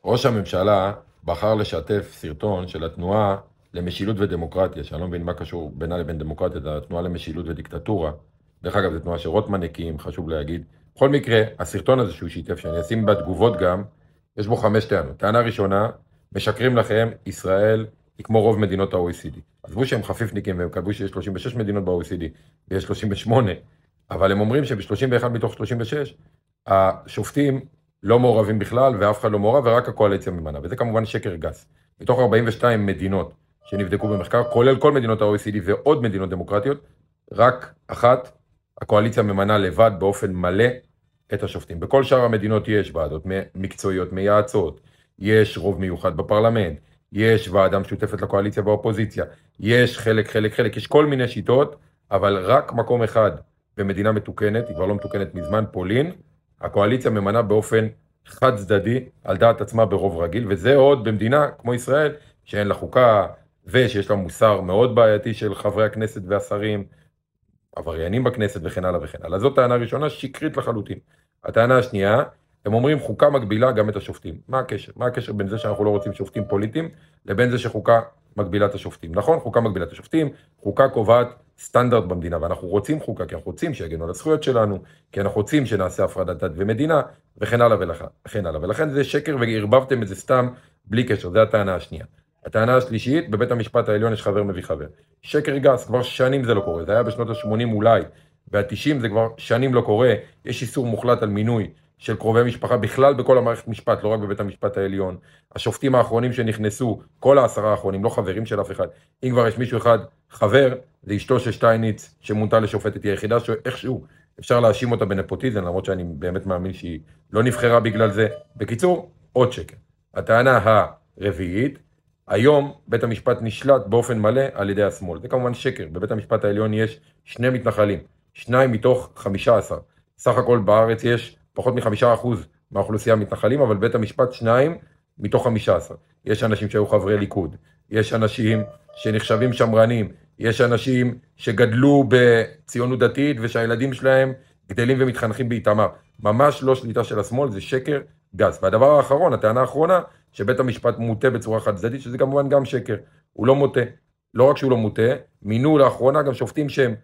ראש הממשלה בחר לשתף סרטון של התנועה למשילות ודמוקרטיה, שאני לא מבין מה קשור בינה לבין דמוקרטיה, זה התנועה למשילות ודיקטטורה. דרך אגב, זו תנועה שרוטמן הקים, חשוב להגיד. בכל מקרה, הסרטון הזה שהוא שיתף, שאני אשים בתגובות גם, יש בו 5 טענות. טענה ראשונה, משקרים לכם, ישראל היא כמו רוב מדינות ה-OECD. עזבו שהם חפיפניקים והם כתבו שיש 36 מדינות ב-OECD ויש 38, אבל הם אומרים שב-31 מתוך 36, השופטים לא מעורבים בכלל, ואף אחד לא מעורב, ורק הקואליציה ממנה, וזה כמובן שקר גס. מתוך 42 מדינות שנבדקו במחקר, כולל כל מדינות ה-OECD ועוד מדינות דמוקרטיות, רק אחת, הקואליציה ממנה לבד באופן מלא את השופטים. בכל שאר המדינות יש ועדות מקצועיות, מייעצות, יש רוב מיוחד בפרלמנט, יש ועדה משותפת לקואליציה והאופוזיציה, יש חלק, יש כל מיני שיטות, אבל רק מקום אחד במדינה מתוקנת, היא כבר לא מתוקנת מזמן, פולין, הקואליציה ממנה באופן חד צדדי על דעת עצמה ברוב רגיל, וזה עוד במדינה כמו ישראל, שאין לה חוקה, ושיש לה מוסר מאוד בעייתי של חברי הכנסת והשרים, עבריינים בכנסת וכן הלאה וכן הלאה. זאת טענה ראשונה, שקרית לחלוטין. הטענה השנייה, הם אומרים חוקה מגבילה גם את השופטים. מה הקשר? מה הקשר בין זה שאנחנו לא רוצים שופטים פוליטיים, לבין זה שחוקה מגבילה את השופטים? נכון, חוקה מגבילה את השופטים, חוקה קובעת סטנדרט במדינה, ואנחנו רוצים חוקה, כי אנחנו רוצים שיגנו על הזכויות שלנו, כי אנחנו רוצים שנעשה הפרדת דת ומדינה, וכן הלאה וכן הלאה. ולכן זה שקר והרבבתם את זה סתם בלי קשר, זה הטענה השנייה. הטענה השלישית, בבית המשפט העליון יש חבר מביא חבר. שקר גס, כבר שנים זה לא קורה, זה היה בשנות ה-80 אולי, וה-90 זה כבר שנים לא קורה, יש איסור מוחלט על מינוי של קרובי משפחה בכלל בכל המערכת משפט, לא רק בבית המשפט העליון. השופטים האחרונים שנכנסו, כל 10 האחרונים, לא חברים של אף אחד. אם כבר יש מישהו אחד חבר, זה אשתו של שטייניץ שמונתה לשופטת, היא היחידה שאיכשהו אפשר להאשים אותה בנפוטיזם, למרות שאני באמת מאמין שהיא לא נבחרה בגלל זה. בקיצור, עוד שקר. הטענה הרביעית, היום בית המשפט נשלט באופן מלא על ידי השמאל. זה כמובן שקר. בבית המשפט העליון יש 2 מתנחלים, 2 מתוך 15. סך הכל בארץ יש פחות מ5% מהאוכלוסייה מתנחלים, אבל בית המשפט 2 מתוך 15. יש אנשים שהיו חברי ליכוד, יש אנשים שנחשבים שמרנים, יש אנשים שגדלו בציונות דתית ושהילדים שלהם גדלים ומתחנכים באיתמר. ממש לא שליטה של השמאל, זה שקר גס. והדבר האחרון, הטענה האחרונה, שבית המשפט מוטה בצורה חד צדדית, שזה כמובן גם שקר. הוא לא מוטה. לא רק שהוא לא מוטה, מינו לאחרונה גם שופטים שהם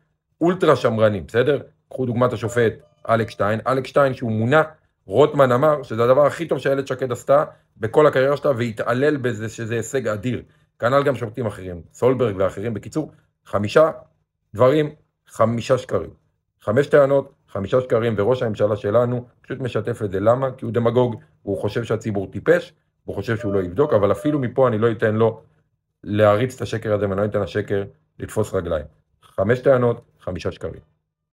אולטרה שמרנים, בסדר? קחו דוגמת השופט אלכס שטיין. אלכס שטיין שהוא מונה, רוטמן אמר שזה הדבר הכי טוב שאיילת שקד עשתה בכל הקריירה שלה, והתעלל בזה שזה הישג אדיר. כנ"ל גם שופטים אחרים, סולברג ואחרים. בקיצור, 5 דברים, 5 שקרים. 5 טענות, 5 שקרים, וראש הממשלה שלנו פשוט משתף את זה. למה? כי הוא דמגוג, הוא חושב שהציבור טיפש, הוא חושב שהוא לא יבדוק, אבל אפילו מפה אני לא אתן לו להריץ את השקר הזה, ואני לא אתן לשקר לתפוס רגליים. 5 טענות, 5 שקרים.